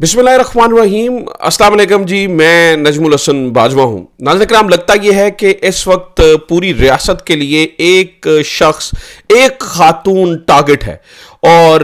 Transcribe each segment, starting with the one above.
बिस्मिल्लाहिर्रहमानिर्रहीम। अस्सलाम वालेकुम जी, मैं नजमुल हसन बाजवा हूँ। नाज़रीन किराम, लगता यह है कि इस वक्त पूरी रियासत के लिए एक शख्स, एक खातून टारगेट है और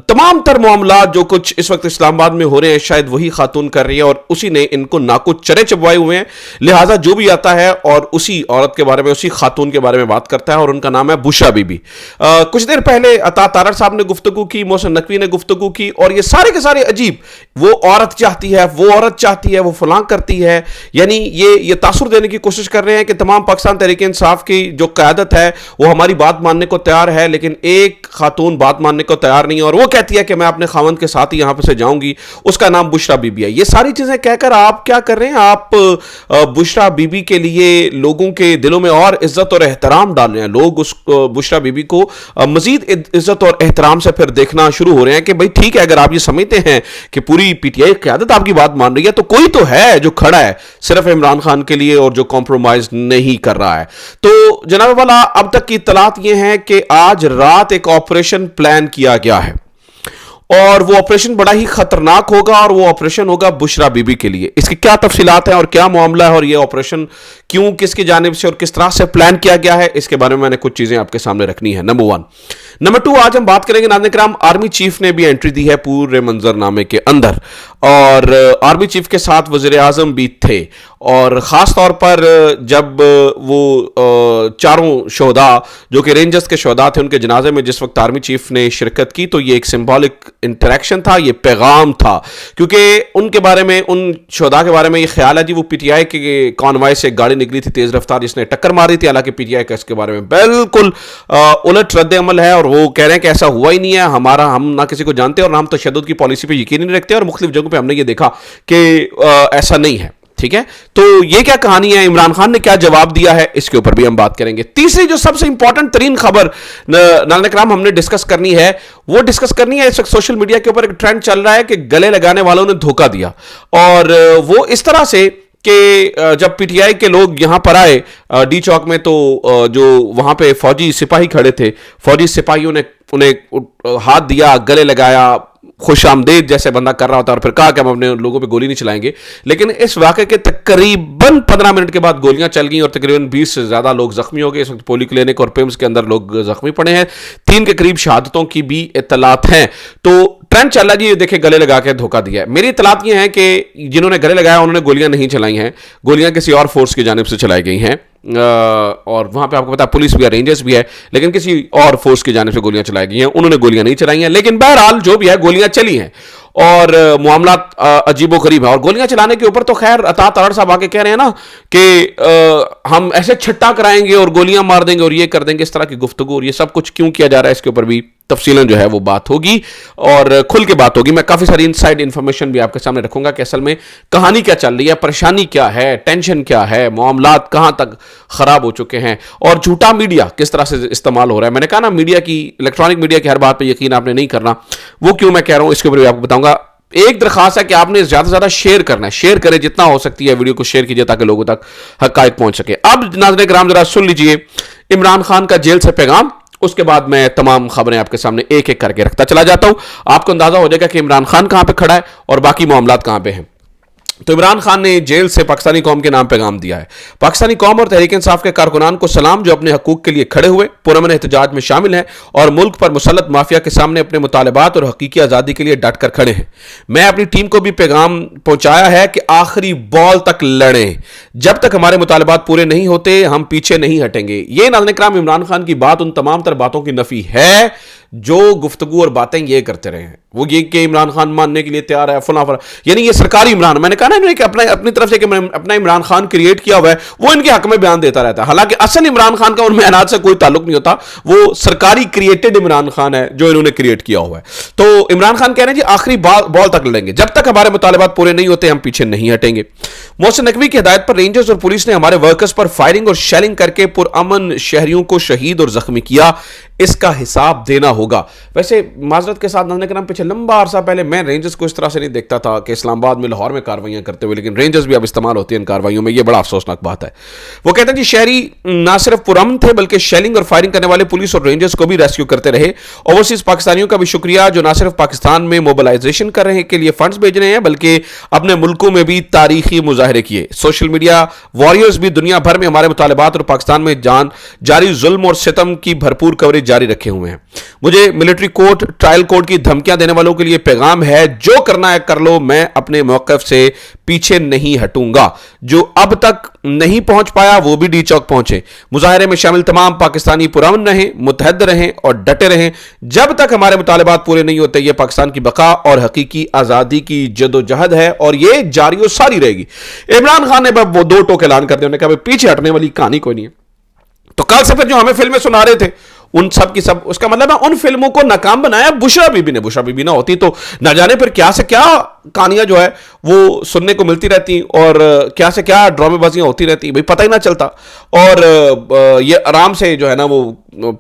तमाम तर मामला जो कुछ इस वक्त इस्लामाबाद में हो रहे हैं शायद वही खातून कर रही है और उसी ने इनको नाको चरे चबवाए हुए हैं। लिहाजा जो भी आता है और उसी औरत के बारे में, उसी खातून के बारे में बात करता है और उनका नाम है बुशरा बीबी। कुछ देर पहले अता तारड़ साहब ने गुफ्तगू की, मोहसिन नकवी ने गुफ्तगू की और ये सारे के सारे अजीब, वो औरत चाहती है, वो औरत चाहती है, वो फलां करती है, यानी ये तासुर देने की कोशिश कर रहे हैं कि तमाम पाकिस्तान तहरीक इंसाफ की जो क़यादत है वो हमारी बात मानने को तैयार है, लेकिन एक खातून बात मानने को तैयार नहीं है और वो कहती है कि मैं अपने खावंद के साथ ही यहां पर से जाऊंगी, उसका नाम बुशरा बीबी है। ये सारी चीजें कहकर आप क्या कर रहे हैं? आप बुशरा बीबी के लिए लोगों के दिलों में और इज्जत और एहतराम डाल रहे हैं। लोग उस बुशरा बीबी को मजीद इज्जत और एहतराम से फिर देखना शुरू हो रहे हैं कि भाई ठीक है, अगर आप ये समझते हैं कि पूरी पीटीआई क़यादत आपकी बात मान रही है तो कोई तो है जो खड़ा है सिर्फ इमरान खान के लिए और जो कॉम्प्रोमाइज नहीं कर रहा है। तो जनाब वाला, अब तक की इत्तलात ये है कि आज रात एक ऑपरेशन प्लान किया गया है और वो ऑपरेशन बड़ा ही खतरनाक होगा और वो ऑपरेशन होगा बुशरा बीबी के लिए। इसकी क्या तफसीलात हैं और क्या मामला है और ये ऑपरेशन क्यों, किसकी जानिब से और किस तरह से प्लान किया गया है, इसके बारे में मैंने कुछ चीजें आपके सामने रखनी है। नंबर 1। नंबर 2, आज हम बात करेंगे नाज़रीन किराम, आर्मी चीफ ने भी एंट्री दी है पूरे मंजरनामे के अंदर और आर्मी चीफ के साथ वज़ीर आज़म भी थे और ख़ास तौर पर जब वो चारों शोहदा जो कि रेंजर्स के शोहदा थे उनके जनाजे में जिस वक्त आर्मी चीफ ने शिरकत की तो ये एक सिंबॉलिक इंटरेक्शन था, ये पैगाम था, क्योंकि उनके बारे में, उन शोहदा के बारे में ये ख्याल है जी वो पीटीआई के कॉन्वॉय से गाड़ी निकली थी तेज़ रफ्तार जिसने टक्कर मारी थी। हालांकि पीटीआई का इसके बारे में बिल्कुल उलट रद्द अमल है और वो कह रहे हैं कि ऐसा हुआ ही नहीं है, हम ना किसी को जानते और ना हम तशद्दुद की पॉलिसी पे यकीन नहीं रखते और मुख्तलिफ जगहों पे हमने ये देखा कि ऐसा नहीं है। ठीक है, तो ये क्या कहानी है, इमरान खान ने क्या जवाब दिया है, इसके ऊपर भी हम बात करेंगे। तीसरी जो सबसे इंपॉर्टेंट तरीन खबर नाज़रीन किराम हमने डिस्कस करनी है, वो डिस्कस करनी है, इस वक्त सोशल मीडिया के ऊपर एक ट्रेंड चल रहा है कि गले लगाने वालों ने धोखा दिया और वो इस तरह से कि जब पीटीआई के लोग यहां पर आए डी चौक में तो जो वहां पे फौजी सिपाही खड़े थे, फौजी सिपाहियों ने उन्हें हाथ दिया, गले लगाया, खुश आमदेद जैसे बंदा कर रहा होता और फिर कहा कि हम अपने लोगों पे गोली नहीं चलाएंगे। लेकिन इस वाक़े के तकरीबन 15 मिनट के बाद गोलियां चल गई और तकरीबन 20 से ज़्यादा लोग जख्मी हो गए। इस वक्त पोली क्लिनिक और पिम्स के अंदर लोग जख्मी पड़े हैं, 3 के करीब शहादतों की भी इत्तलात हैं। तो ट्रेंड चल रहा है जी, ये देखे गले लगा के धोखा दिया है। मेरी इत्तलात ये है कि जिन्होंने गले लगाया उन्होंने गोलियां नहीं चलाई हैं, गोलियां किसी और फोर्स की जानिब से चलाई गई हैं और वहां पे आपको पता है पुलिस भी है, रेंजर्स भी है, लेकिन किसी और फोर्स की जानिब से गोलियां चलाई गई हैं, उन्होंने गोलियां नहीं चलाई हैं। लेकिन बहरहाल जो भी है गोलियां चली हैं और मामला अजीबो गरीब है। और गोलियां चलाने के ऊपर तो खैर अता तारड़ साहब आके कह रहे हैं ना कि हम ऐसे छट्टा कराएंगे और गोलियां मार देंगे और ये कर देंगे, इस तरह की गुफ्तगू और ये सब कुछ क्यों किया जा रहा है इसके ऊपर भी तफसीलन जो है वो बात होगी और खुल के बात होगी। मैं काफ़ी सारी इनसाइड इन्फॉर्मेशन भी आपके सामने रखूंगा कि असल में कहानी क्या चल रही है, परेशानी क्या है, टेंशन क्या है, मामलात कहाँ तक ख़राब हो चुके हैं और झूठा मीडिया किस तरह से इस्तेमाल हो रहा है। मैंने कहा ना, मीडिया की, इलेक्ट्रॉनिक मीडिया की हर बात पर यकीन आपने नहीं करना, वो क्यों मैं कह रहा हूँ इसके ऊपर भी आपको बताऊंगा। एक दरखास्त है कि आपने ज़्यादा से ज़्यादा शेयर करना है, शेयर करें जितना हो सकती है, वीडियो को शेयर कीजिए ताकि लोगों तक हक़ाइक़ पहुँच सके। अब नाज़रीन किराम ज़रा सुन लीजिए इमरान खान का जेल से पैगाम, उसके बाद मैं तमाम खबरें आपके सामने एक एक करके रखता चला जाता हूं, आपको अंदाजा हो जाएगा कि इमरान खान कहां पे खड़ा है और बाकी मामलात कहां पे हैं। तो इमरान खान ने जेल से पाकिस्तानी कौम के नाम पैगाम दिया है। पाकिस्तानी कौम और तहरीक इंसाफ के कारकुनान को सलाम जो अपने हकूक के लिए खड़े हुए, पुरअमन एहतजाज में शामिल हैं और मुल्क पर मुसल्लत माफिया के सामने अपने मुतालबात और हकीकी आज़ादी के लिए डट कर खड़े हैं। मैं अपनी टीम को भी पैगाम पहुंचाया है कि आखिरी बॉल तक लड़ें, जब तक हमारे मुतालबात पूरे नहीं होते हम पीछे नहीं हटेंगे। ये नाज़रीन किराम इमरान खान की बात उन तमाम तर बातों की नफी है जो गुफ्तगू और बातें ये करते रहे हैं। वो ये कि इमरान खान मानने के लिए तैयार है, फला फला, यानी ये सरकारी इमरान, मैंने कहा ना इन्होंने कि अपनी तरफ से कि अपना इमरान खान क्रिएट किया हुआ है, वो इनके हक में बयान देता रहता है। हालांकि असल इमरान खान का उनमें अनाज से कोई ताल्लुक नहीं होता, वो सरकारी क्रिएटेड इमरान खान है जो इन्होंने क्रिएट किया हुआ है। तो इमरान खान कह रहे हैं जी आखिरी बॉल तक लड़ेंगे, जब तक हमारे मुतालबात पूरे नहीं होते हम पीछे नहीं हटेंगे। मोहसिन नकवी की हिदायत पर रेंजर्स और पुलिस ने हमारे वर्कर्स पर फायरिंग और शेलिंग करके पुरअमन शहरियों को शहीद और जख्मी किया। اس کا حساب دینا ہوگا. ویسے معذرت کے ساتھ ناظرین کرام پچھلے لمبا عرصہ پہلے میں رینجرز کو اس طرح سے نہیں دیکھتا تھا کہ اسلام آباد میں لاہور میں کارروائیاں کرتے ہوئے, لیکن رینجرز بھی اب استعمال ہوتی ہیں ان کارروائیوں میں. یہ بڑا افسوسناک بات ہے. وہ کہتے ہیں جی شہری نہ صرف پرامن تھے بلکہ شیلنگ اور فائرنگ کرنے والے پولیس اور رینجرز کو بھی ریسکیو کرتے رہے. اوورسیز پاکستانیوں کا بھی شکریہ جو نہ صرف پاکستان میں موبلائزیشن کر رہے ہیں کے لیے فنڈز بھیج رہے ہیں بلکہ اپنے ملکوں میں بھی تاریخی مظاہرے کیے. سوشل میڈیا وارئرز بھی دنیا بھر میں ہمارے مطالبات اور پاکستان میں جاری ظلم اور ستم کی بھرپور کوریج جاری رکھے ہوئے ہیں. مجھے ملٹری کورٹ ٹرائل کورٹ کی دھمکیاں دینے والوں کے لیے پیغام ہے, جو کرنا ہے کر لو, میں اپنے موقف سے پیچھے نہیں ہٹوں گا. جو اب تک نہیں پہنچ پایا وہ بھی ڈی چوک پہنچے. مظاہرے میں شامل تمام پاکستانی پرامن رہیں, متحد رہیں اور ڈٹے رہیں. جب تک ہمارے مطالبات پورے نہیں ہوتے یہ پاکستان کی بقا اور حقیقی آزادی کی جدوجہد ہے اور یہ جاری و ساری رہے گی. عمران خان نے وہ دو ٹوک اعلان کر دیا, انہوں نے کہا پیچھے ہٹنے والی کہانی کوئی نہیں ہے. تو کل سے پھر جو ہمیں فلمیں سنا رہے تھے ان سب کی سب, اس کا مطلب ہے ان فلموں کو ناکام بنایا بشرا بی بی نہ ہوتی تو نہ جانے پھر کیا سے کیا کہانیاں جو ہے وہ سننے کو ملتی رہتی اور کیا سے کیا ڈرامے بازیاں ہوتی رہتی, بھئی پتہ ہی نہ چلتا. اور یہ آرام سے جو ہے نا وہ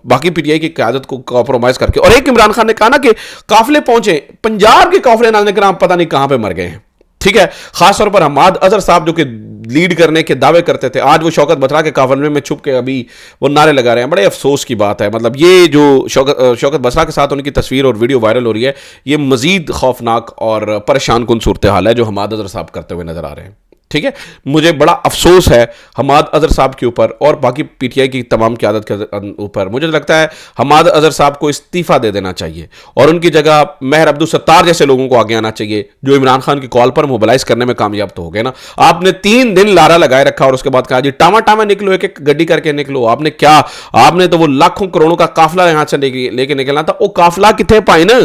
باقی پی ٹی آئی کی قیادت کو کمپرومائز کر کے. اور ایک عمران خان نے کہا نا کہ قافلے پہنچے, پنجاب کے قافلے ناظرین کرام پتہ نہیں کہاں پہ مر گئے ہیں. ٹھیک ہے, خاص طور پر حماد اظہر صاحب جو کہ لیڈ کرنے کے دعوے کرتے تھے, آج وہ شوکت بترا کے قافلے میں چھپ کے ابھی وہ نعرے لگا رہے ہیں. بڑے افسوس کی بات ہے. مطلب یہ جو شوکت بترا کے ساتھ ان کی تصویر اور ویڈیو وائرل ہو رہی ہے, یہ مزید خوفناک اور پریشان کن صورتحال ہے جو حماد اظہر صاحب کرتے ہوئے نظر آ رہے ہیں. ٹھیک ہے, مجھے بڑا افسوس ہے حماد اظہر صاحب کے اوپر اور باقی پی ٹی آئی کی تمام قیادت کے اوپر. مجھے لگتا ہے حماد اظہر صاحب کو استعفیٰ دے دینا چاہیے اور ان کی جگہ مہر عبدالستار جیسے لوگوں کو آگے آنا چاہیے جو عمران خان کی کال پر موبلائز کرنے میں کامیاب تو ہو گئے نا. آپ نے 3 دن لارا لگائے رکھا اور اس کے بعد کہا جی ٹاما نکلو, ایک ایک گڈی کر کے نکلو. آپ نے کیا, آپ نے تو وہ لاکھوں کروڑوں کا قافلہ یہاں سے لے کے نکلنا تھا. وہ قافلہ کتنے پائے نا,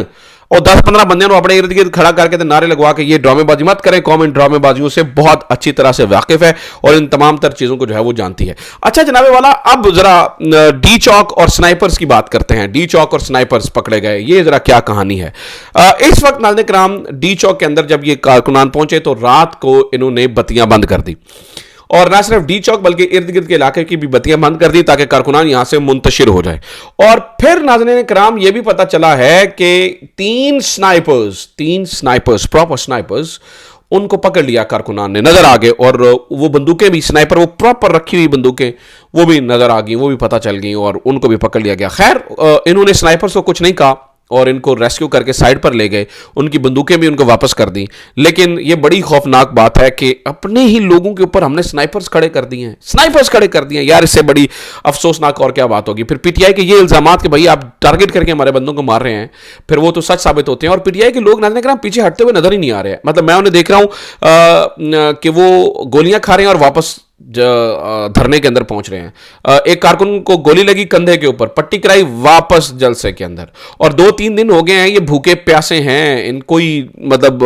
اور 10-15 بندے نے اپنے ارد گرد کھڑا کر کے نعرے لگوا کے یہ ڈرامے بازی مت کریں. قوم ان ڈرامے بازیوں سے بہت اچھی طرح سے واقف ہے اور ان تمام تر چیزوں کو جو ہے وہ جانتی ہے. اچھا جناب والا, اب ذرا ڈی چوک اور سنائپرز کی بات کرتے ہیں. ڈی چوک اور سنائپرز پکڑے گئے, یہ ذرا کیا کہانی ہے. اس وقت ناظرین کرام ڈی چوک کے اندر جب یہ کارکنان پہنچے تو رات کو انہوں نے بتیاں بند کر دی, اور نہ صرف ڈی چوک بلکہ ارد گرد کے علاقے کی بھی بتیاں بند کر دی تاکہ کارکنان یہاں سے منتشر ہو جائے. اور پھر ناظرین کرام یہ بھی پتا چلا ہے کہ 3 سنائپرز پراپر سنائپرز ان کو پکڑ لیا کارکنان نے, نظر آ گئے. اور وہ بندوقیں بھی سنائپر وہ پراپر رکھی ہوئی بندوقیں وہ بھی نظر آ گئیں, وہ بھی پتہ چل گئیں اور ان کو بھی پکڑ لیا گیا. خیر انہوں نے سنائپرز کو کچھ نہیں کہا اور ان کو ریسکیو کر کے سائڈ پر لے گئے, ان کی بندوقیں بھی ان کو واپس کر دیں. لیکن یہ بڑی خوفناک بات ہے کہ اپنے ہی لوگوں کے اوپر ہم نے سنائپرز کھڑے کر دیے ہیں. یار اس سے بڑی افسوسناک اور کیا بات ہوگی. پھر پی ٹی آئی کے یہ الزامات کہ بھائی آپ ٹارگٹ کر کے ہمارے بندوں کو مار رہے ہیں, پھر وہ تو سچ ثابت ہوتے ہیں. اور پی ٹی آئی کے لوگ ناظرین کرام پیچھے ہٹتے ہوئے نظر ہی نہیں آ رہے ہیں. مطلب میں انہیں دیکھ رہا ہوں کہ وہ گولیاں کھا رہے ہیں اور واپس دھرنے کے اندر پہنچ رہے ہیں. ایک کارکن کو گولی لگی کندھے کے اوپر, پٹی کرائی, واپس جلسے کے اندر. اور 2-3 دن ہو گئے ہیں یہ بھوکے پیاسے ہیں, ان کوئی مطلب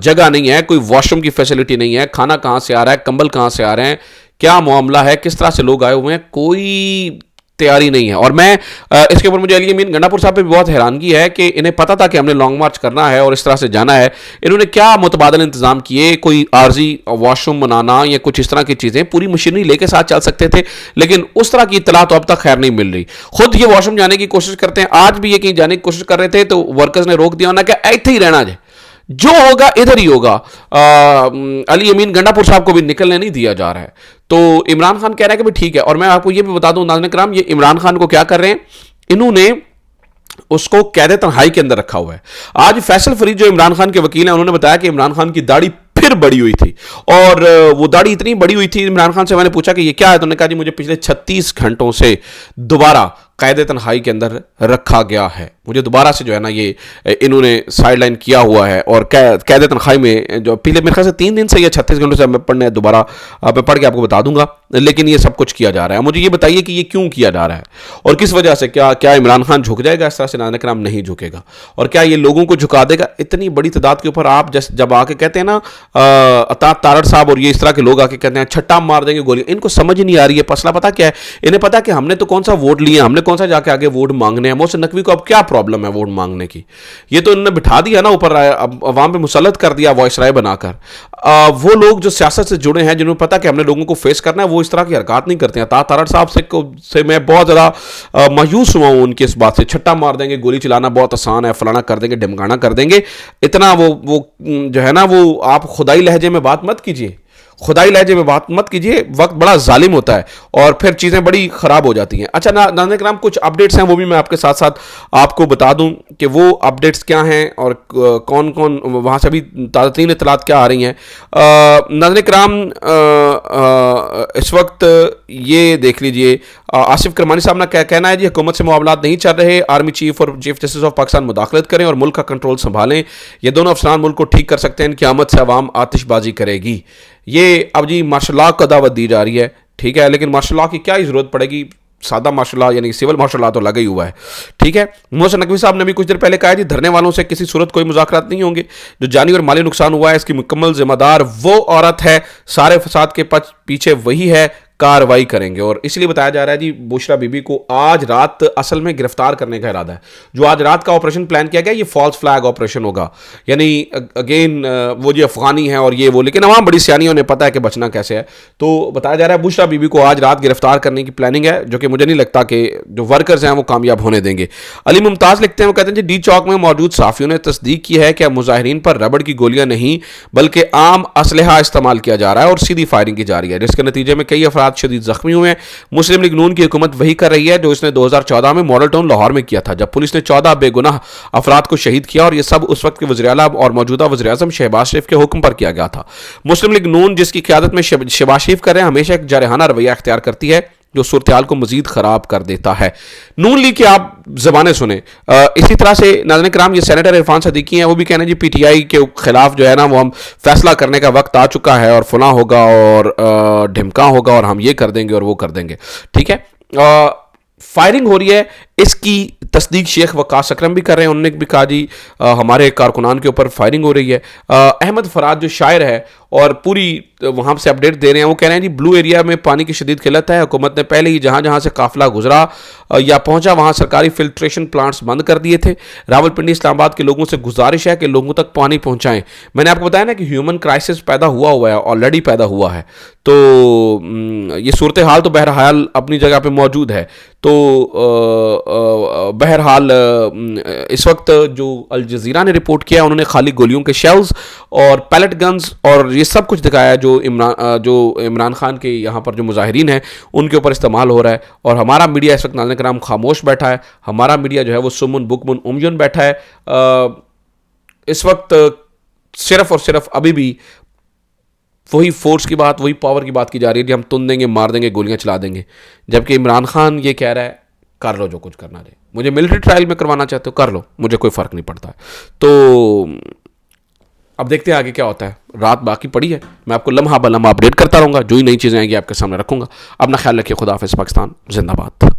جگہ نہیں ہے, کوئی واش روم کی فیسلٹی نہیں ہے, کھانا کہاں سے آ رہا ہے, کمبل کہاں سے آ رہے ہیں, کیا معاملہ ہے, کس طرح سے لوگ آئے ہوئے ہیں, کوئی تیاری نہیں ہے. اور میں اس کے اوپر مجھے علی امین گنڈا پور صاحب پہ بھی بہت حیرانگی ہے کہ انہیں پتا تھا کہ ہم نے لانگ مارچ کرنا ہے اور اس طرح سے جانا ہے, انہوں نے کیا متبادل انتظام کیے, کوئی عارضی واش روم بنانا یا کچھ اس طرح کی چیزیں, پوری مشینری لے کے ساتھ چل سکتے تھے, لیکن اس طرح کی اطلاع تو اب تک خیر نہیں مل رہی. خود یہ واش روم جانے کی کوشش کرتے ہیں, آج بھی یہ کہیں جانے کی کوشش کر رہے تھے تو ورکرز نے روک دیا, کہ ایتھے ہی رہنا جائے, جو ہوگا ادھر ہی ہوگا. علی امین گنڈا پور صاحب کو بھی نکلنے نہیں دیا جا رہا ہے. تو عمران خان کہہ رہا ہے کہ بھی ٹھیک ہے. اور میں آپ کو یہ بھی بتا دوں ناظرین کرام, یہ عمران خان کو کیا کر رہے ہیں, انہوں نے اس کو قید تنہائی کے اندر رکھا ہوا ہے. آج فیصل فرید جو عمران خان کے وکیل ہیں انہوں نے بتایا کہ عمران خان کی داڑھی پھر بڑی ہوئی تھی, اور وہ داڑھی اتنی بڑی ہوئی تھی. عمران خان سے میں نے پوچھا کہ یہ کیا ہے, تو انہوں نے کہا جی مجھے پچھلے 36 گھنٹوں سے دوبارہ قید تنہائی کے اندر رکھا گیا ہے, مجھے دوبارہ سے جو ہے نا یہ انہوں نے سائڈ لائن کیا ہوا ہے. اور قید تنہائی میں جو پہلے میرے خیال سے 3 دن سے یا 36 گھنٹوں سے میں پڑھنے دوبارہ میں پڑھ کے آپ کو بتا دوں گا, لیکن یہ سب کچھ کیا جا رہا ہے. مجھے یہ بتائیے کہ یہ کیوں کیا جا رہا ہے اور کس وجہ سے, کیا عمران خان جھک جائے گا اس طرح سے؟ ناظرین کرام نہیں جھکے گا. اور کیا یہ لوگوں کو جھکا دے گا؟ اتنی بڑی تعداد کے اوپر آپ جب آ کے کہتے ہیں نا اطاعت تارڑ صاحب اور یہ اس طرح کے لوگ آ کے کہتے ہیں چھٹا مار دیں گے گولی, ان کو سمجھ نہیں آ رہی ہے. مسئلہ پتا کیا ہے, انہیں پتا کہ ہم نے تو کون سا ووٹ لیے, ہم نے कौन सा जाके आगे वोट मांगने हैं। मोहसिन नकवी को अब क्या प्रॉब्लम है वोट मांगने की, ये तो इन्होंने बिठा दिया ना ऊपर, अब अवाम पे मुसल्लत कर दिया वॉइस राय बनाकर। वो लोग जो सियासत से जुड़े हैं, जिन्होंने पता कि हमने लोगों को फेस करना है, वो इस तरह की हरकत नहीं करते हैं। तारड़ साहब से मैं बहुत ज़्यादा मायूस हुआ हूँ उनकी इस बात से। छट्टा मार देंगे, गोली चलाना बहुत आसान है, फलाना कर देंगे, ढमकाना कर देंगे, इतना वो जो है ना, वो आप खुदाई लहजे में बात मत कीजिए, खुदाई लहजे में बात मत कीजिए, वक्त बड़ा जालिम होता है और फिर चीज़ें बड़ी ख़राब हो जाती हैं। अच्छा नाज़रीन किराम, कुछ अपडेट्स हैं, वो भी मैं आपके साथ साथ आपको बता दूं कि वो अपडेट्स क्या हैं और कौन कौन वहाँ से अभी ताज़ा तरीन इत्तलात क्या आ रही हैं। नाज़रीन किराम, इस वक्त ये देख लीजिए, आसिफ करमानी साहब का कहना है जी हुकूमत से मामलात नहीं चल रहे, आर्मी चीफ और चीफ जस्टिस ऑफ पाकिस्तान मुदाखलत करें और मुल्क का कंट्रोल संभालें, ये दोनों अफसरान मुल्क को ठीक कर सकते हैं, इनकी आमद से अवाम आतिशबाजी करेगी। ये अब जी मार्शल लॉ को दावत दी जा रही है, ठीक है, लेकिन मार्शल लॉ की क्या ही ज़रूरत पड़ेगी, सादा मार्शल लॉ यानी सिविल मार्शल लॉ तो लगा ही हुआ है, ठीक है। मोहसिन नकवी साहब ने भी कुछ देर पहले कहा जी धरने वालों से किसी सूरत कोई मुज़ाकरात नहीं होंगे, जो जानी और माली नुकसान हुआ है इसकी मुकम्मल जिम्मेदार वो औरत है, सारे फसाद के पीछे वही है, कार्रवाई करेंगे। और इसलिए बताया जा रहा है जी बुशरा बीबी को आज रात असल में गिरफ्तार करने का इरादा है। जो आज रात का ऑपरेशन प्लान किया गया ये फॉल्स फ्लैग ऑपरेशन होगा, यानी अगेन वो जो अफगानी है और ये वो, लेकिन अवाम बड़ी सियानी, उन्हें पता है कि बचना कैसे है। तो बताया जा रहा है बुशरा बीबी को आज रात गिरफ्तार करने की प्लानिंग है, जो कि मुझे नहीं लगता कि जो वर्कर्स हैं वो कामयाब होने देंगे। अली मुमताज़ लिखते हैं, वो कहते हैं जी डी चौक में मौजूद साफियों ने तस्दीक की है कि मुजाहिरीन पर रबड़ की गोलियां नहीं बल्कि आम असलहा इस्तेमाल किया जा रहा है और सीधी फायरिंग की जा रही है, जिसके नतीजे में कई अफराद शदीद जख्मी हुए हैं। मुस्लिम लीग नून की हुकूमत वही कर रही है जो इसने 2014 में मॉडल टाउन लाहौर में किया था, जब पुलिस ने 14 बेगुनाह अफराद को शहीद किया, और यह सब उस वक्त के वज़ीर आला और मौजूदा वज़ीर आज़म शहबाज शरीफ के हुक्म पर किया गया था। मुस्लिम लीग नून जिसकी क़यादत में शहबाज शरीफ कर रहे हैं, हमेशा एक जारहाना रवैया अख्तियार करती है जो सूरत हाल को मजीद खराब कर देता है। नून लीग की आप ज़बानें सुने। इसी तरह से नाज़रीन किराम, ये सेनेटर इरफान सदीकी हैं, वो भी कहना जी पीटीआई के खिलाफ जो है ना वो हम फैसला करने का वक्त आ चुका है और फलां होगा और ढिमका होगा और हम ये कर देंगे और वो कर देंगे, ठीक है। फायरिंग हो रही है, इसकी तस्दीक शेख वकास अकरम भी कर रहे हैं, उन्होंने भी कहा जी हमारे कारकुनान के ऊपर फायरिंग हो रही है। अहमद फराद जो शायर है और पूरी वहाँ से अपडेट दे रहे हैं, वो कह रहे हैं जी ब्लू एरिया में पानी की शदीद किल्लत है, हुकूमत ने पहले ही जहाँ जहाँ से काफिला गुजरा या पहुँचा वहाँ सरकारी फिल्ट्रेशन प्लांट्स बंद कर दिए थे। रावलपिंडी इस्लामाबाद के लोगों से गुजारिश है कि लोगों तक पानी पहुँचाएँ। मैंने आपको बताया ना कि ह्यूमन क्राइसिस पैदा हुआ है, ऑलरेडी पैदा हुआ है, तो ये सूरत हाल तो बहरहाल अपनी जगह पर मौजूद है। तो बहरहाल इस वक्त जो अल जज़ीरा ने रिपोर्ट किया, उन्होंने खाली गोलियों के शेल्स और पैलेट गन्स और ये सब कुछ दिखाया जो इमरान खान के यहाँ पर जो मुजाहिरीन हैं उनके ऊपर इस्तेमाल हो रहा है। और हमारा मीडिया इस वक्त नाज़रीन किराम खामोश बैठा है, हमारा मीडिया जो है वो सुमुन बुकमुन उमयुन बैठा है। इस वक्त सिर्फ और सिर्फ अभी भी वही फोर्स की बात, वही पावर की बात की जा रही है कि हम तुन देंगे, मार देंगे, गोलियां चला देंगे, जबकि इमरान खान ये कह रहा है कर लो जो कुछ करना है, मुझे मिलिट्री ट्रायल में करवाना चाहते हो कर लो, मुझे कोई फ़र्क नहीं पड़ता है। तो अब देखते हैं आगे क्या होता है, रात बाकी पड़ी है, मैं आपको लम्हा ब लम्हा अपडेट करता रहूँगा, जो ही नई चीज़ें आएंगी आपके सामने रखूँगा। अपना ख्याल रखिए, खुदा हाफ़िज़, पाकिस्तान जिंदाबाद।